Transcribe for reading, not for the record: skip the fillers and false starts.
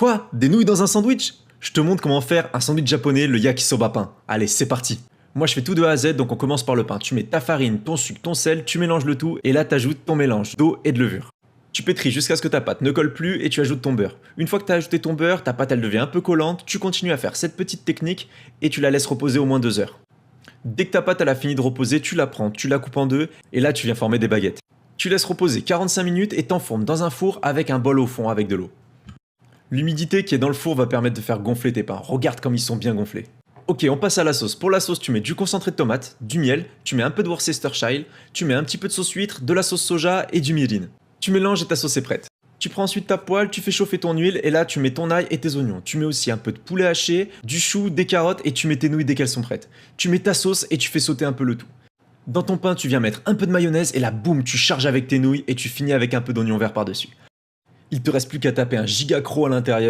Quoi? Des nouilles dans un sandwich? Je te montre comment faire un sandwich japonais, le yakisoba pain. Allez, c'est parti. Moi je fais tout de A à Z, donc on commence par le pain. Tu mets ta farine, ton sucre, ton sel, tu mélanges le tout et là t'ajoutes ton mélange d'eau et de levure. Tu pétris jusqu'à ce que ta pâte ne colle plus et tu ajoutes ton beurre. Une fois que tu as ajouté ton beurre, ta pâte elle devient un peu collante, tu continues à faire cette petite technique et tu la laisses reposer au moins 2 heures. Dès que ta pâte elle a fini de reposer, tu la prends, tu la coupes en deux et là tu viens former des baguettes. Tu laisses reposer 45 minutes et t'enfournes dans un four avec un bol au fond avec de l'eau. L'humidité qui est dans le four va permettre de faire gonfler tes pains. Regarde comme ils sont bien gonflés. Ok, on passe à la sauce. Pour la sauce, tu mets du concentré de tomate, du miel, tu mets un peu de Worcestershire, tu mets un petit peu de sauce huître, de la sauce soja et du mirin. Tu mélanges et ta sauce est prête. Tu prends ensuite ta poêle, tu fais chauffer ton huile et là tu mets ton ail et tes oignons. Tu mets aussi un peu de poulet haché, du chou, des carottes et tu mets tes nouilles dès qu'elles sont prêtes. Tu mets ta sauce et tu fais sauter un peu le tout. Dans ton pain, tu viens mettre un peu de mayonnaise et là boum, tu charges avec tes nouilles et tu finis avec un peu d'oignon vert par-dessus. Il te reste plus qu'à taper un giga croc à l'intérieur.